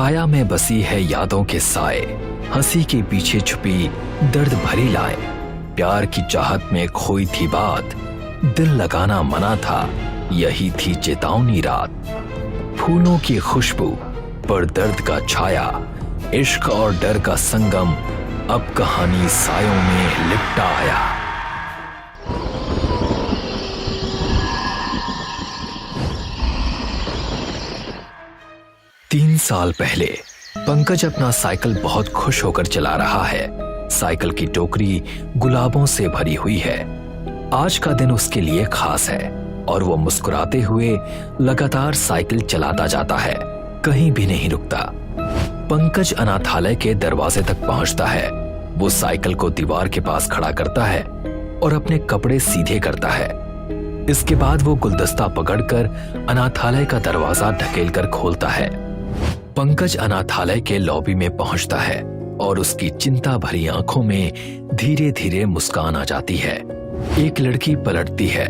छाया में बसी है यादों के साए, हंसी के पीछे छुपी दर्द भरी लाए। प्यार की चाहत में खोई थी बात, दिल लगाना मना था, यही थी चेतावनी रात। फूलों की खुशबू पर दर्द का छाया, इश्क और डर का संगम, अब कहानी सायों में लिपटा आया। तीन साल पहले पंकज अपना साइकिल बहुत खुश होकर चला रहा है। साइकिल की टोकरी गुलाबों से भरी हुई है। आज का दिन उसके लिए खास है और वो मुस्कुराते हुए लगातार साइकिल चलाता जाता है, कहीं भी नहीं रुकता। पंकज अनाथालय के दरवाजे तक पहुंचता है। वो साइकिल को दीवार के पास खड़ा करता है और अपने कपड़े सीधे करता है। इसके बाद वो गुलदस्ता पकड़कर अनाथालय का दरवाजा ढकेलकर खोलता है। पंकज अनाथालय के लॉबी में पहुंचता है और उसकी चिंता भरी आंखों में धीरे धीरे मुस्कान आ जाती है। एक लड़की पलटती है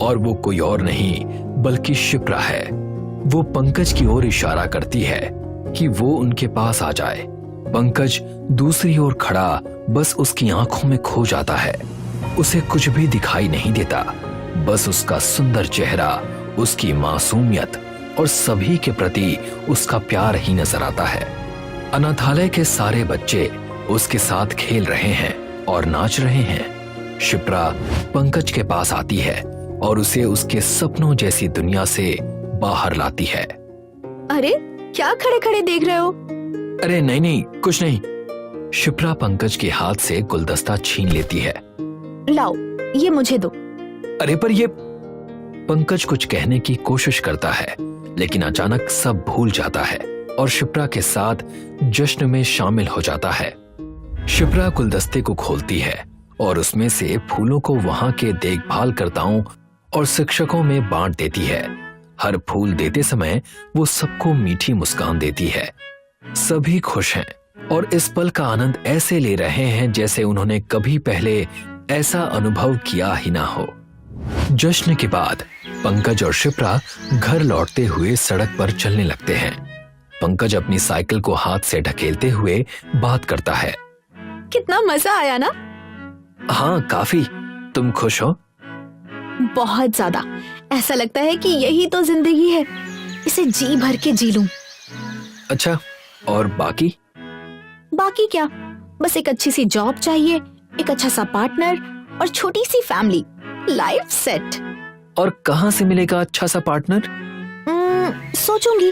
और वो कोई और नहीं बल्कि शिप्रा है। वो पंकज की ओर इशारा करती है कि वो उनके पास आ जाए। पंकज दूसरी ओर खड़ा बस उसकी आंखों में खो जाता है। उसे कुछ भी दिखाई नहीं देता, बस उसका सुंदर चेहरा, उसकी मासूमियत और सभी के प्रति उसका प्यार ही नजर आता है। अनाथालय के सारे बच्चे उसके साथ खेल रहे हैं और नाच रहे हैं। शिप्रा पंकज के पास आती है और उसे उसके सपनों जैसी दुनिया से बाहर लाती है। अरे क्या खड़े खड़े देख रहे हो? अरे नहीं नहीं, कुछ नहीं। शिप्रा पंकज के हाथ से गुलदस्ता छीन लेती है। लाओ, ये मुझे दो। अरे पर ये, पंकज कुछ कहने की कोशिश करता है लेकिन अचानक सब भूल जाता है और शिप्रा के साथ जश्न में शामिल हो जाता है। शिप्रा गुलदस्ते को खोलती है और उसमें से फूलों को वहां के देखभालकर्ताओं और शिक्षकों में बांट देती है। हर फूल देते समय वो सबको मीठी मुस्कान देती है। सभी खुश हैं और इस पल का आनंद ऐसे ले रहे हैं जैसे उन्होंने कभी पहले ऐसा अनुभव किया ही ना हो। जश्न के बाद पंकज और शिप्रा घर लौटते हुए सड़क पर चलने लगते हैं। पंकज अपनी साइकिल को हाथ से ढकेलते हुए बात करता है। कितना मजा आया ना? हाँ काफी। तुम खुश हो? बहुत ज्यादा। ऐसा लगता है कि यही तो जिंदगी है, इसे जी भर के जी लूं। अच्छा, और बाकी? बाकी क्या, बस एक अच्छी सी जॉब चाहिए, एक अच्छा सा पार्टनर और छोटी सी फैमिली। Life set. और कहाँ से मिलेगा अच्छा सा पार्टनर? सोचूंगी,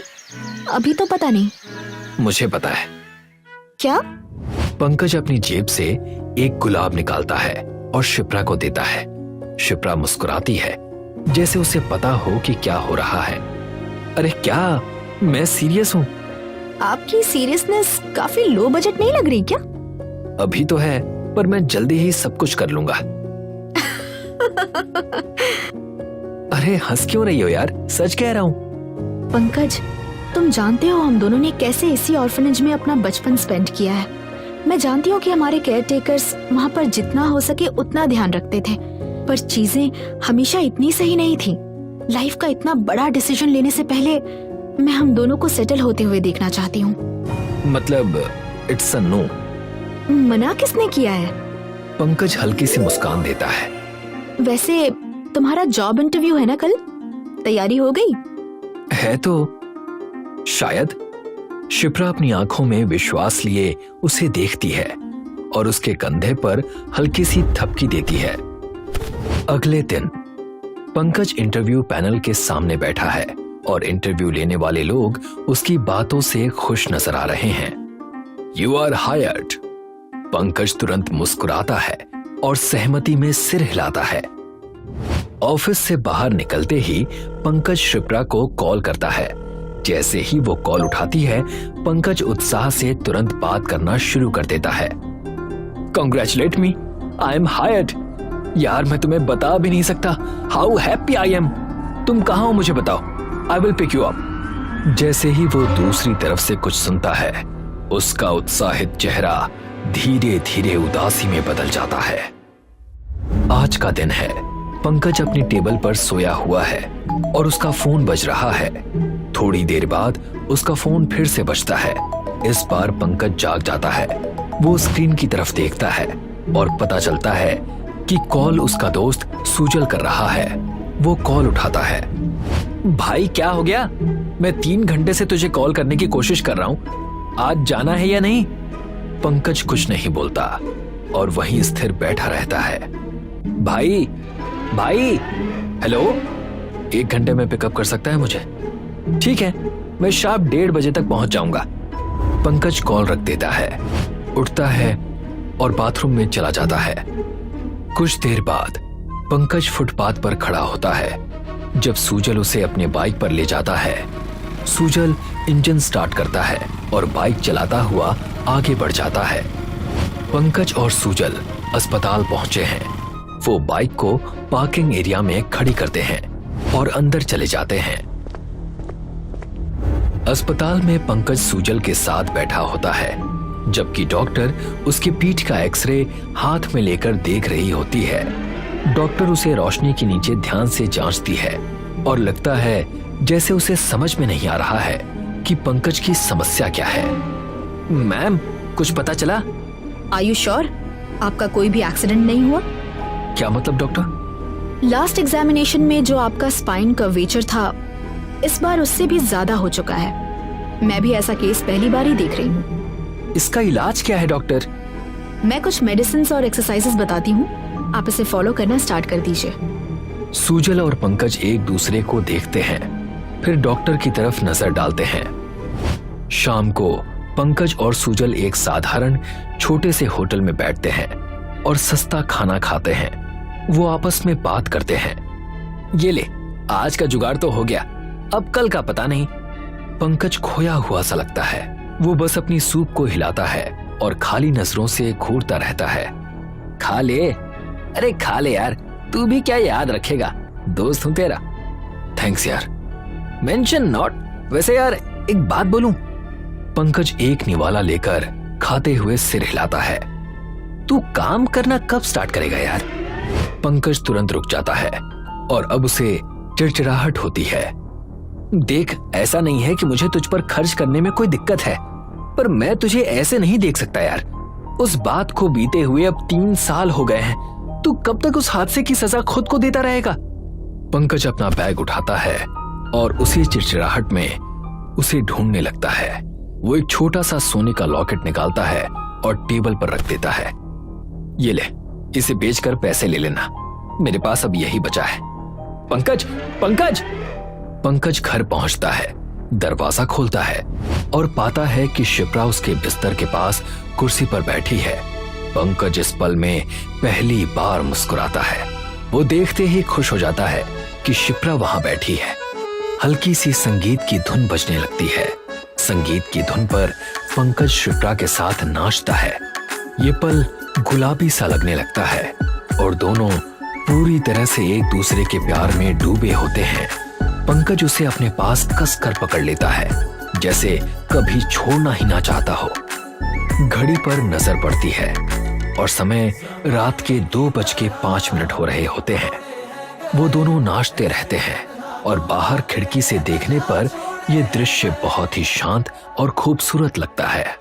अभी तो पता नहीं। मुझे पता है। क्या? पंकज अपनी जेब से एक गुलाब निकालता है और शिप्रा को देता है। शिप्रा मुस्कुराती है जैसे उसे पता हो कि क्या हो रहा है। अरे क्या, मैं सीरियस हूँ। आपकी सीरियसनेस काफी लो बजट नहीं लग रही क्या? अभी तो है, पर मैं जल्दी ही सब कुछ कर लूंगा। अरे हंस क्यों रही हो यार, सच कह रहा हूँ। पंकज, तुम जानते हो हम दोनों ने कैसे इसी ऑर्फनेज में अपना बचपन स्पेंड किया है। मैं जानती हूँ कि हमारे केयर टेकर्स वहाँ पर जितना हो सके उतना ध्यान रखते थे, पर चीजें हमेशा इतनी सही नहीं थी। लाइफ का इतना बड़ा डिसीजन लेने से पहले मैं हम दोनों को सेटल होते हुए देखना चाहती हूँ। मतलब इट्स अ नो। मना किसने किया है? पंकज हल्की सी मुस्कान देता है। वैसे तुम्हारा जॉब इंटरव्यू है ना कल, तैयारी हो गई? है तो शायद। शिप्रा अपनी आंखों में विश्वास लिए उसे देखती है और उसके कंधे पर हल्की सी थपकी देती है। अगले दिन पंकज इंटरव्यू पैनल के सामने बैठा है और इंटरव्यू लेने वाले लोग उसकी बातों से खुश नजर आ रहे हैं। You are hired. पंकज तुरंत मुस्कुराता है और सहमति में सिर हिलाता है। ऑफिस से बाहर निकलते ही पंकज शिप्रा को कॉल करता है। जैसे ही वो कॉल उठाती है, पंकज उत्साह से तुरंत बात करना शुरू कर देता है। Congratulate me, I am hired। यार मैं तुम्हें बता भी नहीं सकता हाउ हैप्पी आई एम। तुम कहाँ हो मुझे बताओ, I will pick you up. जैसे ही वो दूसरी तरफ से कुछ सुनता है, उसका उत्साहित चेहरा धीरे धीरे उदासी में बदल जाता है। आज का दिन है पंकज अपनी टेबल पर सोया हुआ है और उसका फोन बज रहा है। थोड़ी देर बाद उसका फोन फिर से बजता है। इस बार पंकज जाग जाता है। वो स्क्रीन की तरफ देखता है और पता चलता है कि कॉल उसका दोस्त सुजल कर रहा है। वो कॉल उठाता है। भाई क्या हो गया? मैं 3 घंटे से तुझे कॉल करने की कोशिश कर रहा हूँ, आज जाना है या नहीं? पंकज कुछ नहीं बोलता और वहीं स्थिर बैठा रहता है। भाई भाई हेलो, 1 घंटे में पिकअप कर सकता है मुझे? ठीक है, मैं शाम 1:30 बजे तक पहुंच जाऊंगा। पंकज कॉल रख देता है, उठता है और बाथरूम में चला जाता है। कुछ देर बाद पंकज फुटपाथ पर खड़ा होता है जब सुजल उसे अपने बाइक पर ले जाता है। सुजल इंजन स्टार्ट करता है और बाइक चलाता हुआ आगे बढ़ जाता है। पंकज और सुजल अस्पताल पहुंचे हैं। वो बाइक को पार्किंग एरिया में खड़ी करते हैं और अंदर चले जाते हैं। अस्पताल में पंकज सुजल के साथ बैठा होता है जबकि डॉक्टर उसकी पीठ का एक्सरे हाथ में लेकर देख रही होती है। डॉक्टर उसे रोशनी के नीचे ध्यान से जांचती है और लगता है जैसे उसे समझ में नहीं आ रहा है कि पंकज की समस्या क्या है। मैम, कुछ पता चला? आर यू श्योर आपका कोई भी एक्सीडेंट नहीं हुआ? क्या मतलब डॉक्टर? लास्ट एग्जामिनेशन में जो आपका स्पाइन कर्वेचर था, इस बार उससे भी ज्यादा हो चुका है। मैं भी ऐसा केस पहली बार ही देख रही हूँ। इसका इलाज क्या है डॉक्टर? मैं कुछ मेडिसिन और एक्सरसाइजेस बताती हूँ, आप इसे फॉलो करना स्टार्ट कर दीजिए। सुजल और पंकज एक दूसरे को देखते हैं, फिर डॉक्टर की तरफ नजर डालते हैं। शाम को पंकज और सुजल एक साधारण छोटे से होटल में बैठते हैं और सस्ता खाना खाते हैं। वो आपस में बात करते हैं। ये ले, आज का जुगाड़ तो हो गया, अब कल का पता नहीं। पंकज खोया हुआ सा लगता है। वो बस अपनी सूप को हिलाता है और खाली नजरों से घूरता रहता है। खा ले, अरे खा ले यार, तू भी क्या याद रखेगा, दोस्त हूं तेरा। थैंक्स यार। Mention not. वैसे यार एक बात बोलूं? पंकज एक निवाला लेकर खाते हुए सिर हिलाता है। तू काम करना कब स्टार्ट करेगा यार? पंकज तुरंत रुक जाता है और अब उसे चिड़चिड़ाहट होती है। देख, ऐसा नहीं है कि मुझे तुझ पर खर्च करने में कोई दिक्कत है, पर मैं तुझे ऐसे नहीं देख सकता यार। उस बात को बीते हुए अब 3 साल हो गए हैं। तू कब तक उस हादसे की सजा खुद को देता रहेगा? पंकज अपना बैग उठाता है और उसी चिड़चिड़ाहट में उसे ढूंढने लगता है। वो एक छोटा सा सोने का लॉकेट निकालता है और टेबल पर रख देता है। ये ले, इसे बेचकर पैसे ले लेना, मेरे पास अब यही बचा है। पंकज, पंकज! पंकज घर पहुंचता है, दरवाजा खोलता है और पाता है कि शिप्रा उसके बिस्तर के पास कुर्सी पर बैठी है। पंकज इस पल में पहली बार मुस्कुराता है। वो देखते ही खुश हो जाता है कि शिप्रा वहां बैठी है। हल्की सी संगीत की धुन बजने लगती है। संगीत की धुन पर पंकज शिप्रा के साथ नाचता है। ये पल गुलाबी सा लगने लगता है और दोनों पूरी तरह से एक दूसरे के प्यार में डूबे होते हैं। पंकज उसे अपने पास कसकर पकड़ लेता है, जैसे कभी छोड़ना ही ना चाहता हो। घड़ी पर नजर पड़ती है और समय रात के 2:05 हो रहे होते हैं। वो दोनों नाचते रहते हैं और बाहर खिड़की से देखने पर यह दृश्य बहुत ही शांत और खूबसूरत लगता है।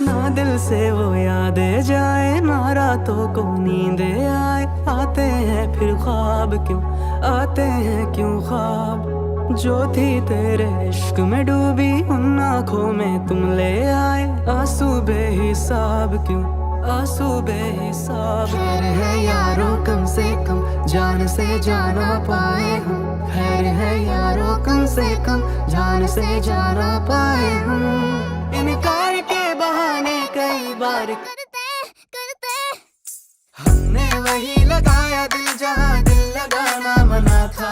ना दिल से वो यादें जाए, ना रातों को नींदें आए, आते हैं फिर ख्वाब क्यों, आते हैं क्यों ख्वाब, जो थी तेरे इश्क में डूबी उन आँखों में तुम ले आए, आंसू बेहिसाब क्यों, आंसू बेहिसाब। खैर है यारों कम से कम जान से जाना पाए हम, खैर है यारों कम से कम जान से जाना पाए हम। इनकार के बहाने कई बार करते हमने वही लगाया दिल जहाँ दिल लगाना मना था,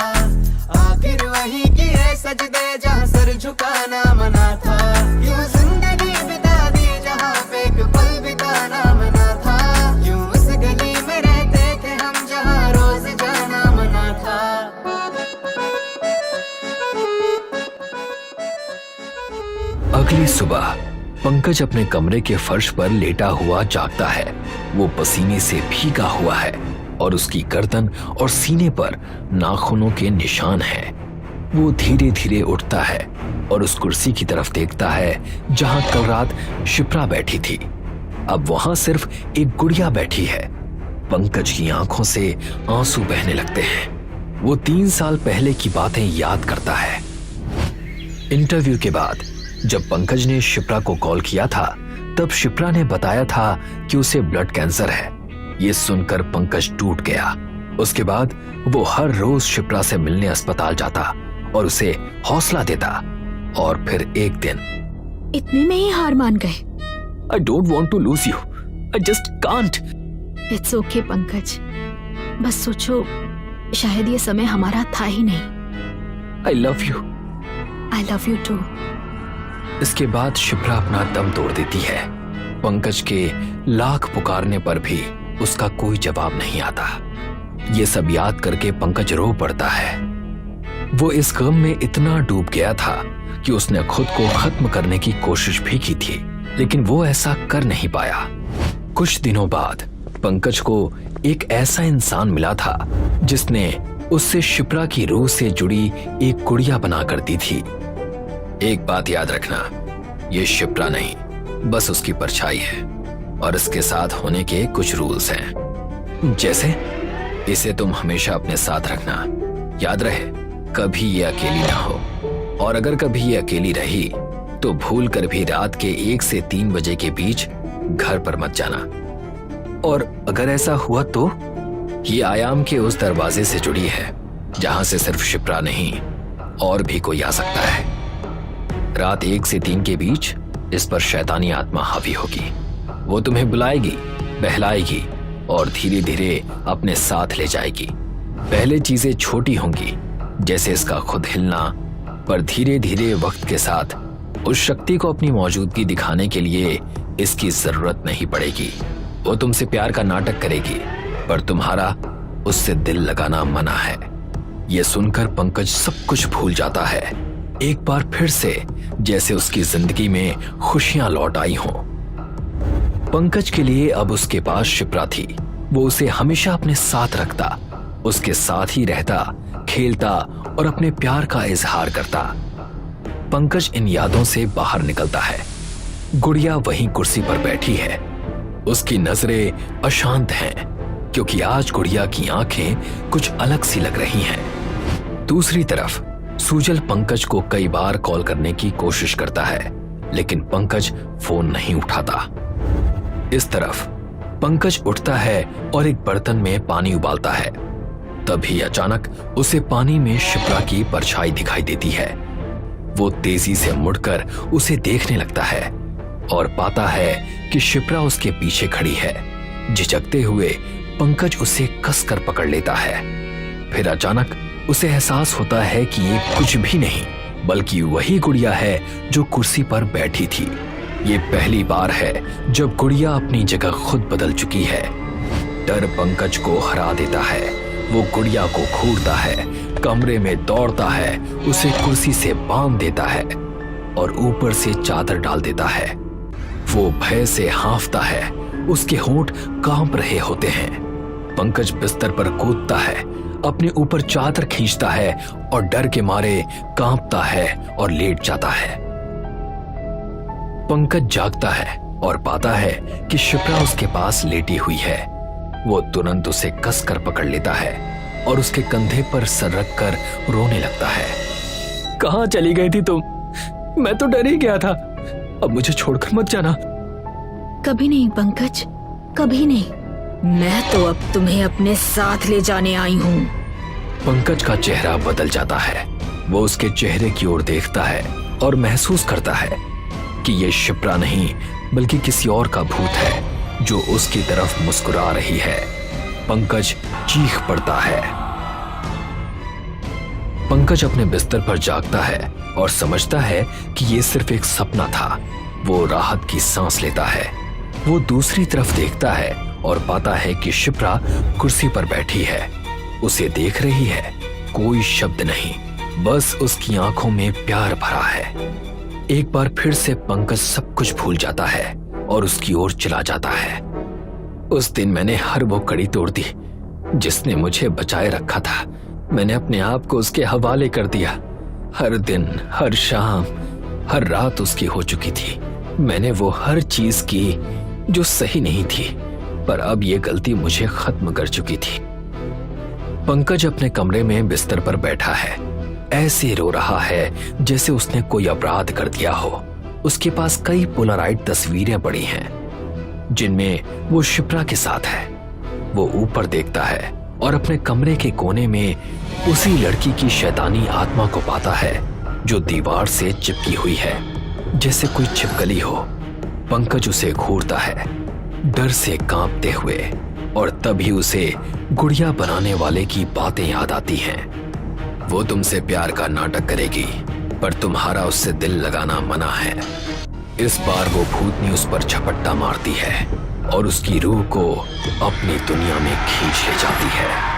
आखिर वही किए सजदे जहाँ सर झुकाना मना था। यूं जिंदगी बिता दी जहाँ पे एक पल बिताना मना था, यूं उस गली में रहते थे हम जहाँ रोज जाना मना था। अगली सुबह पंकज अपने कमरे के फर्श पर लेटा हुआ जागता है। वो पसीने से भीगा हुआ है और उसकी गर्दन और सीने पर नाखूनों के निशान हैं। वो धीरे धीरे उठता है और उस कुर्सी की तरफ देखता है जहां कल रात शिप्रा बैठी थी। अब वहां सिर्फ एक गुड़िया बैठी है। पंकज की आंखों से आंसू बहने लगते हैं। वो 3 साल पहले की बातें याद करता है। इंटरव्यू के बाद जब पंकज ने शिप्रा को कॉल किया था, तब शिप्रा ने बताया था कि उसे ब्लड कैंसर है। ये सुनकर पंकज टूट गया। उसके बाद वो हर रोज शिप्रा से मिलने अस्पताल जाता और उसे हौसला देता। और फिर एक दिन इतने में ही हार मान गए? I don't want to lose you. I just can't. It's okay Pankaj, बस सोचो शायद ये समय हमारा था ही नहीं। I love you. I love you too. इसके बाद शिप्रा अपना दम तोड़ देती है। पंकज के लाख पुकारने पर भी उसका कोई जवाब नहीं आता। ये सब याद करके पंकज रो पड़ता है। वो इस गम में इतना डूब गया था कि उसने खुद को खत्म करने की कोशिश भी की थी, लेकिन वो ऐसा कर नहीं पाया। कुछ दिनों बाद पंकज को एक ऐसा इंसान मिला था जिसने उससे शिप्रा की रूह से जुड़ी एक गुड़िया बना कर दी थी। एक बात याद रखना, ये शिप्रा नहीं, बस उसकी परछाई है और इसके साथ होने के कुछ रूल्स हैं। जैसे इसे तुम हमेशा अपने साथ रखना। याद रहे, कभी ये अकेली ना हो, और अगर कभी ये अकेली रही तो भूल कर भी रात के 1 से 3 बजे के बीच घर पर मत जाना। और अगर ऐसा हुआ तो ये आयाम के उस दरवाजे से जुड़ी है जहां से सिर्फ शिप्रा नहीं और भी कोई आ सकता है। रात 1 से 3 के बीच इस पर शैतानी आत्मा हावी होगी। वो तुम्हें बुलाएगी, बहलाएगी और धीरे धीरे अपने साथ ले जाएगी। पहले चीजें छोटी होंगी, जैसे इसका खुद हिलना, पर धीरे धीरे वक्त के साथ उस शक्ति को अपनी मौजूदगी दिखाने के लिए इसकी जरूरत नहीं पड़ेगी। वो तुमसे प्यार का नाटक करेगी, पर तुम्हारा उससे दिल लगाना मना है। ये सुनकर पंकज सब कुछ भूल जाता है। एक बार फिर से जैसे उसकी जिंदगी में खुशियां लौट आई हों। पंकज के लिए अब उसके पास शिप्रा थी। वो उसे हमेशा अपने साथ रखता, उसके साथ ही रहता, खेलता और अपने प्यार का इजहार करता। पंकज इन यादों से बाहर निकलता है। गुड़िया वहीं कुर्सी पर बैठी है। उसकी नजरें अशांत हैं, क्योंकि आज गुड़िया की आंखें कुछ अलग सी लग रही हैं। दूसरी तरफ सुजल पंकज को कई बार कॉल करने की कोशिश करता है, लेकिन पंकज फोन नहीं उठाता। इस तरफ पंकज उठता है और एक बर्तन में पानी उबालता है। तभी अचानक उसे पानी में शिप्रा की परछाई दिखाई देती है। वो तेजी से मुड़कर उसे देखने लगता है और पाता है कि शिप्रा उसके पीछे खड़ी है। झिझकते हुए पंकज उसे कसकर पकड़ लेता है। फिर अचानक उसे एहसास होता है कि ये कुछ भी नहीं, बल्कि वही गुड़िया है जो कुर्सी पर बैठी थी। ये पहली बार है जब गुड़िया अपनी जगह खुद बदल चुकी है। डर पंकज को हरा देता है। वो गुड़िया को घूरता है, कमरे में दौड़ता है, उसे कुर्सी से बांध देता है और ऊपर से चादर डाल देता है। वो भय से हांफता है, उसके होंठ कांप रहे होते हैं। पंकज बिस्तर पर कूदता है, अपने ऊपर चादर खींचता है और डर के मारे कांपता है और लेट जाता है। पंकज जागता है और पाता है कि शिप्रा उसके पास लेटी हुई है। वो तुरंत उसे कसकर पकड़ लेता है और उसके कंधे पर सर रखकर रोने लगता है। कहाँ चली गई थी तुम? मैं तो डर ही गया था। अब मुझे छोड़कर मत जाना। कभी नहीं पंकज, कभी नहीं। मैं तो अब तुम्हें अपने साथ ले जाने आई हूँ। पंकज का चेहरा बदल जाता है। वो उसके चेहरे की ओर देखता है और महसूस करता है कि ये शिप्रा नहीं, बल्कि किसी और का भूत है जो उसकी तरफ मुस्कुरा रही है। पंकज चीख पड़ता है। पंकज अपने बिस्तर पर जागता है और समझता है कि ये सिर्फ एक सपना था। वो राहत की सांस लेता है। वो दूसरी तरफ देखता है और पाता है कि शिप्रा कुर्सी पर बैठी है, उसे देख रही है। कोई शब्द नहीं, बस उसकी आंखों में प्यार भरा है। एक बार फिर से पंकज सब कुछ भूल जाता है और उसकी ओर चला जाता है। उस दिन मैंने हर वो कड़ी तोड़ दी जिसने मुझे बचाए रखा था, मैंने अपने आप को उसके हवाले कर दिया। हर दिन, हर शाम, हर रात उसकी हो चुकी थी। मैंने वो हर चीज की जो सही नहीं थी, पर अब ये गलती मुझे खत्म कर चुकी थी। पंकज अपने कमरे में बिस्तर पर बैठा है, ऐसे रो रहा है जैसे उसने कोई अपराध कर दिया हो। उसके पास कई पोलराइड तस्वीरें पड़ी हैं जिनमें वो शिप्रा के साथ है। वो ऊपर देखता है और अपने कमरे के कोने में उसी लड़की की शैतानी आत्मा को पाता है जो दीवार से चिपकी हुई है, जैसे कोई छिपकली हो। पंकज उसे घूरता है, डर से कांपते हुए, और तभी उसे गुड़िया बनाने वाले की बातें याद आती हैं। वो तुमसे प्यार का नाटक करेगी, पर तुम्हारा उससे दिल लगाना मना है। इस बार वो भूतनी उस पर झपट्टा मारती है और उसकी रूह को अपनी दुनिया में खींच ले जाती है।